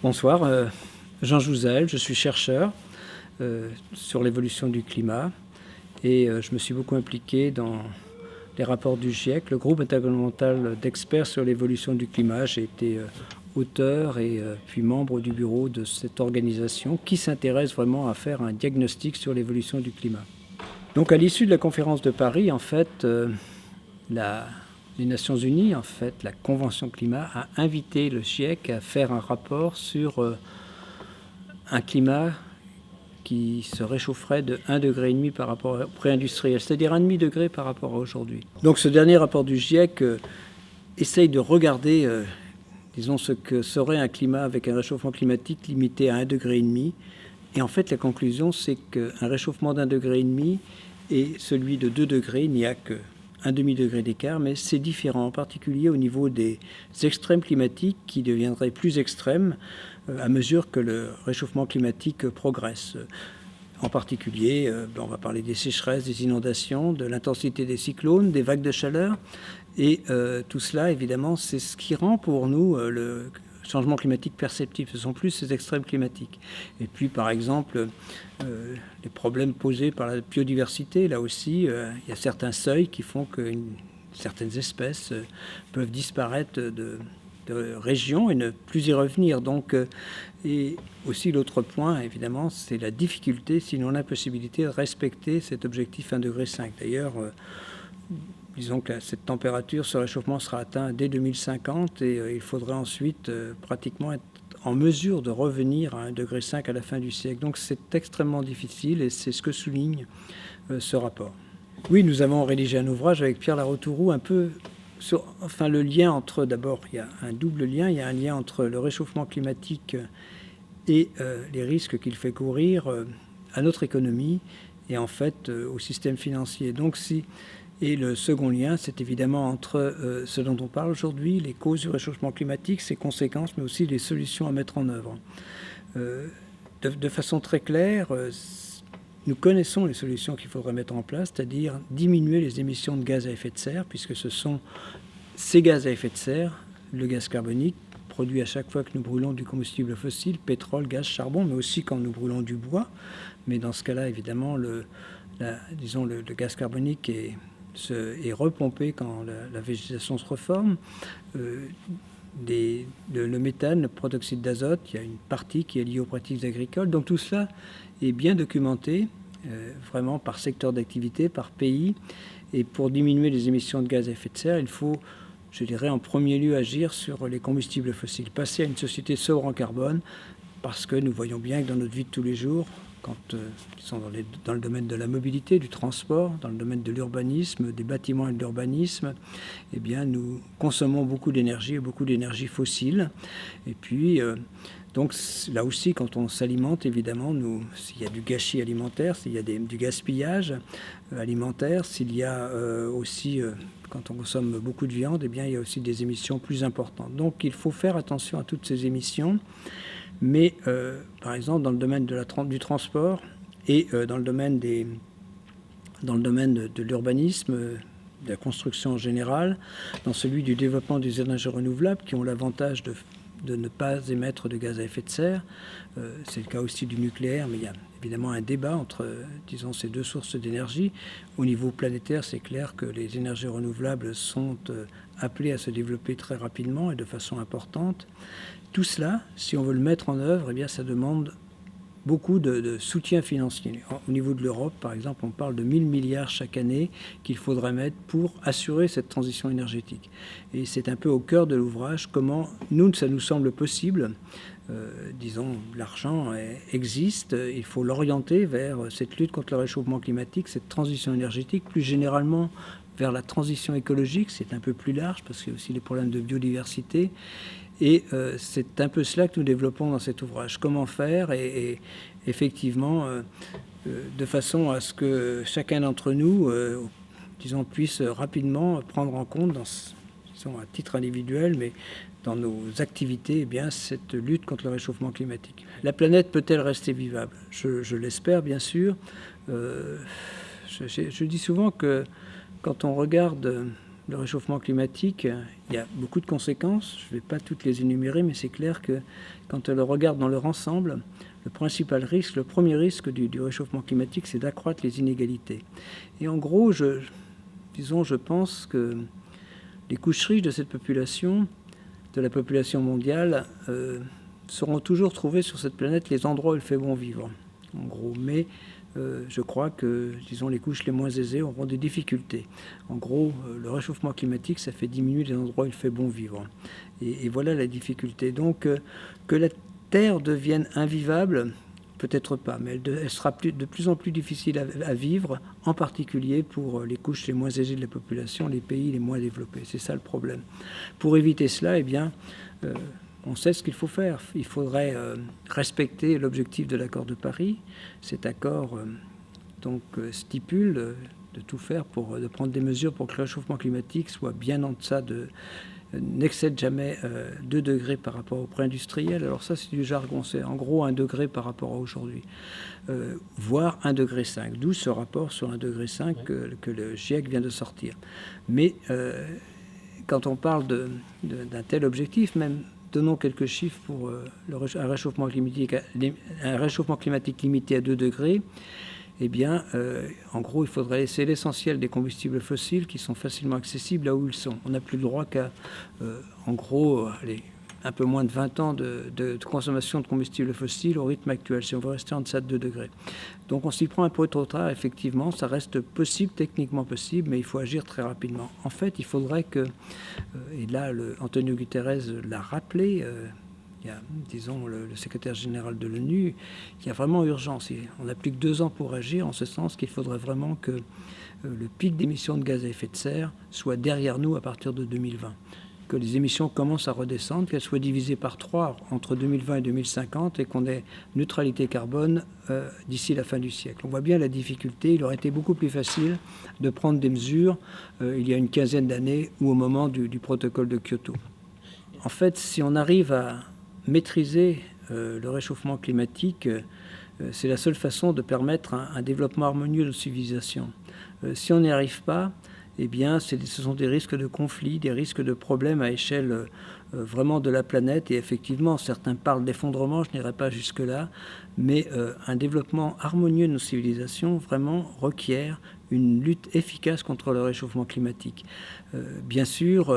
Bonsoir, Jean Jouzel, je suis chercheur sur l'évolution du climat et je me suis beaucoup impliqué dans les rapports du GIEC, le groupe intergouvernemental d'experts sur l'évolution du climat. J'ai été auteur et puis membre du bureau de cette organisation qui s'intéresse vraiment à faire un diagnostic sur l'évolution du climat. Donc à l'issue de la conférence de Paris, en fait, les Nations Unies, en fait, la Convention climat, a invité le GIEC à faire un rapport sur un climat qui se réchaufferait de 1,5 degré par rapport au pré-industriel, c'est-à-dire 1,5 degré par rapport à aujourd'hui. Donc ce dernier rapport du GIEC essaye de regarder, disons, ce que serait un climat avec un réchauffement climatique limité à 1,5 degré. Et en fait, la conclusion, c'est qu'un réchauffement d'1,5 degré et celui de 2 degrés, il n'y a que un demi-degré d'écart, mais c'est différent, en particulier au niveau des extrêmes climatiques qui deviendraient plus extrêmes à mesure que le réchauffement climatique progresse. En particulier, on va parler des sécheresses, des inondations, de l'intensité des cyclones, des vagues de chaleur. Et tout cela, évidemment, c'est ce qui rend pour nous le changement climatique perceptible. Ce sont plus ces extrêmes climatiques. Et puis, par exemple, les problèmes posés par la biodiversité. Là aussi, il y a certains seuils qui font que certaines espèces peuvent disparaître de régions et ne plus y revenir. Donc, et aussi l'autre point, évidemment, c'est la difficulté, sinon l'impossibilité de respecter cet objectif 1,5 degré. D'ailleurs, disons que cette température, ce réchauffement sera atteint dès 2050 et il faudra ensuite pratiquement être en mesure de revenir à 1,5 degré à la fin du siècle. Donc c'est extrêmement difficile et c'est ce que souligne ce rapport. Oui, nous avons rédigé un ouvrage avec Pierre Larotouroux un peu sur le lien entre, d'abord, il y a un double lien, il y a un lien entre le réchauffement climatique et les risques qu'il fait courir à notre économie et en fait au système financier. Donc et le second lien, c'est évidemment entre ce dont on parle aujourd'hui, les causes du réchauffement climatique, ses conséquences, mais aussi les solutions à mettre en œuvre. De façon très claire, nous connaissons les solutions qu'il faudrait mettre en place, c'est-à-dire diminuer les émissions de gaz à effet de serre, puisque ce sont ces gaz à effet de serre, le gaz carbonique, produit à chaque fois que nous brûlons du combustible fossile, pétrole, gaz, charbon, mais aussi quand nous brûlons du bois. Mais dans ce cas-là, évidemment, le gaz carbonique est repompé quand la végétation se reforme. Le méthane, le protoxyde d'azote, il y a une partie qui est liée aux pratiques agricoles. Donc tout cela est bien documenté, vraiment par secteur d'activité, par pays. Et pour diminuer les émissions de gaz à effet de serre, il faut, je dirais, en premier lieu agir sur les combustibles fossiles. Passer à une société sobre en carbone, parce que nous voyons bien que dans notre vie de tous les jours, quand ils sont dans le domaine de la mobilité, du transport, dans le domaine de l'urbanisme, des bâtiments et de l'urbanisme, eh bien, nous consommons beaucoup d'énergie et beaucoup d'énergie fossile. Et puis, donc là aussi, quand on s'alimente, évidemment, s'il y a du gâchis alimentaire, s'il y a du gaspillage alimentaire, s'il y a aussi, quand on consomme beaucoup de viande, eh bien, il y a aussi des émissions plus importantes. Donc, il faut faire attention à toutes ces émissions. Mais, par exemple, dans le domaine du transport et dans le domaine de l'urbanisme, de la construction en général, dans celui du développement des énergies renouvelables qui ont l'avantage de ne pas émettre de gaz à effet de serre, c'est le cas aussi du nucléaire, mais il y a évidemment un débat entre, disons, ces deux sources d'énergie. Au niveau planétaire, c'est clair que les énergies renouvelables sont appelées à se développer très rapidement et de façon importante. Tout cela, si on veut le mettre en œuvre, eh bien, ça demande beaucoup de soutien financier. Au niveau de l'Europe, par exemple, on parle de 1 000 milliards chaque année qu'il faudrait mettre pour assurer cette transition énergétique. Et c'est un peu au cœur de l'ouvrage comment ça nous semble possible. Disons, l'argent existe, il faut l'orienter vers cette lutte contre le réchauffement climatique, cette transition énergétique, plus généralement vers la transition écologique, c'est un peu plus large parce qu'il y a aussi les problèmes de biodiversité. Et c'est un peu cela que nous développons dans cet ouvrage. Comment faire et effectivement, de façon à ce que chacun d'entre nous, disons, puisse rapidement prendre en compte, disons, à titre individuel, mais dans nos activités, eh bien, cette lutte contre le réchauffement climatique. La planète peut-elle rester vivable ? Je l'espère, bien sûr. Je dis souvent que quand on regarde le réchauffement climatique, il y a beaucoup de conséquences. Je ne vais pas toutes les énumérer, mais c'est clair que quand on le regarde dans leur ensemble, le principal risque, le premier risque du réchauffement climatique, c'est d'accroître les inégalités. Et en gros, je pense que les couches riches de cette population, de la population mondiale, seront toujours trouvées sur cette planète les endroits où il fait bon vivre, en gros. Mais je crois que, disons, les couches les moins aisées auront des difficultés. En gros, le réchauffement climatique, ça fait diminuer les endroits où il fait bon vivre. Et voilà la difficulté. Donc, que la Terre devienne invivable, peut-être pas, mais elle sera de plus en plus difficile à vivre, en particulier pour les couches les moins aisées de la population, les pays les moins développés. C'est ça le problème. Pour éviter cela, eh bien, on sait ce qu'il faut faire. Il faudrait respecter l'objectif de l'accord de Paris. Cet accord stipule de tout faire de prendre des mesures pour que le réchauffement climatique soit bien en deçà n'excède jamais 2 degrés par rapport au pré-industriel. Alors ça, c'est du jargon. C'est en gros 1 degré par rapport à aujourd'hui, voire 1,5 degré, d'où ce rapport sur 1,5 degré que le GIEC vient de sortir. Mais quand on parle d'un tel objectif, même, donnons quelques chiffres pour un réchauffement climatique limité à 2 degrés. Eh bien, en gros, il faudrait laisser l'essentiel des combustibles fossiles qui sont facilement accessibles là où ils sont. On n'a plus le droit qu'à, en gros, un peu moins de 20 ans de consommation de combustibles fossiles au rythme actuel, si on veut rester en deçà de 2 degrés. Donc on s'y prend un peu trop tard, effectivement, ça reste possible, techniquement possible, mais il faut agir très rapidement. En fait, il faudrait que, et là, Antonio Guterres l'a rappelé, il y a, disons, le secrétaire général de l'ONU, il y a vraiment urgence. On n'a plus que 2 ans pour agir, en ce sens qu'il faudrait vraiment que le pic d'émissions de gaz à effet de serre soit derrière nous à partir de 2020. Que les émissions commencent à redescendre, qu'elles soient divisées par 3 entre 2020 et 2050 et qu'on ait neutralité carbone d'ici la fin du siècle. On voit bien la difficulté. Il aurait été beaucoup plus facile de prendre des mesures il y a une quinzaine d'années ou au moment du protocole de Kyoto. En fait, si on arrive à maîtriser le réchauffement climatique, c'est la seule façon de permettre un développement harmonieux de nos civilisations. Si on n'y arrive pas, eh bien, ce sont des risques de conflits, des risques de problèmes à échelle vraiment de la planète. Et effectivement, certains parlent d'effondrement, je n'irai pas jusque-là, mais un développement harmonieux de nos civilisations vraiment requiert une lutte efficace contre le réchauffement climatique. Bien sûr,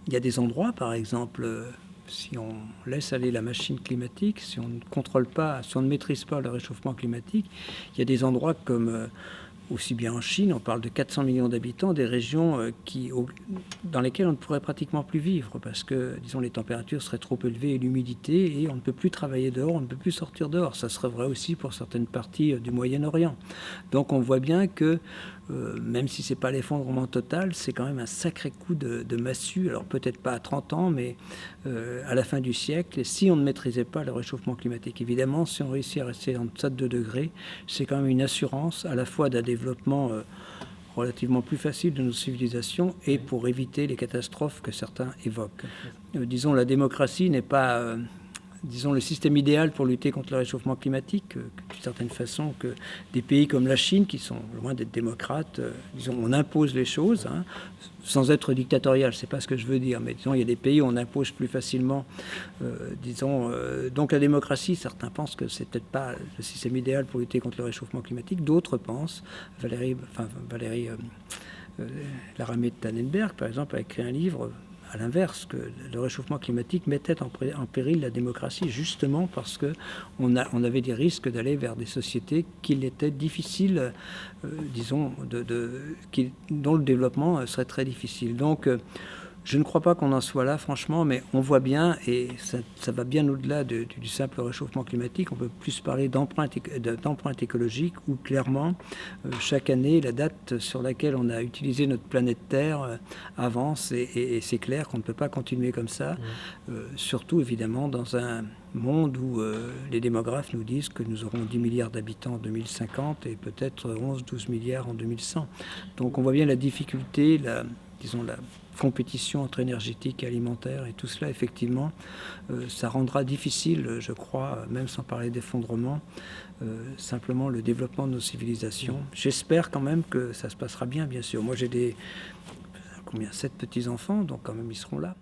il y a des endroits, par exemple, si on laisse aller la machine climatique, si on ne contrôle pas, si on ne maîtrise pas le réchauffement climatique, il y a des endroits comme aussi bien en Chine, on parle de 400 millions d'habitants, des régions dans lesquelles on ne pourrait pratiquement plus vivre parce que, disons, les températures seraient trop élevées et l'humidité, et on ne peut plus travailler dehors, on ne peut plus sortir dehors. Ça serait vrai aussi pour certaines parties du Moyen-Orient. Donc on voit bien que, même si ce n'est pas l'effondrement total, c'est quand même un sacré coup de massue, alors peut-être pas à 30 ans, mais à la fin du siècle, et si on ne maîtrisait pas le réchauffement climatique. Évidemment, si on réussit à rester en deçà de 2 degrés, c'est quand même une assurance à la fois d'un développement relativement plus facile de nos civilisations et pour éviter les catastrophes que certains évoquent. Disons, la démocratie n'est pas... disons, le système idéal pour lutter contre le réchauffement climatique, d'une certaine façon, que des pays comme la Chine, qui sont loin d'être démocrates, disons, on impose les choses, sans être dictatorial, c'est pas ce que je veux dire, mais disons, il y a des pays où on impose plus facilement, donc la démocratie, certains pensent que c'est peut-être pas le système idéal pour lutter contre le réchauffement climatique, d'autres pensent, Valérie Laramé-Tannenberg, par exemple, a écrit un livre, à l'inverse, que le réchauffement climatique mettait en péril la démocratie, justement parce qu'on avait des risques d'aller vers des sociétés qu'il était difficile, disons, dont le développement serait très difficile. Donc, je ne crois pas qu'on en soit là, franchement, mais on voit bien, et ça va bien au-delà du simple réchauffement climatique, on peut plus parler d'empreinte écologique, où clairement, chaque année, la date sur laquelle on a utilisé notre planète Terre avance, et c'est clair qu'on ne peut pas continuer comme ça, surtout évidemment dans un monde où les démographes nous disent que nous aurons 10 milliards d'habitants en 2050 et peut-être 11-12 milliards en 2100. Donc on voit bien la difficulté, la compétition entre énergétique et alimentaire, et tout cela, effectivement, ça rendra difficile, je crois, même sans parler d'effondrement, simplement le développement de nos civilisations. J'espère quand même que ça se passera bien sûr. Moi, j'ai combien? 7 petits-enfants, donc quand même ils seront là.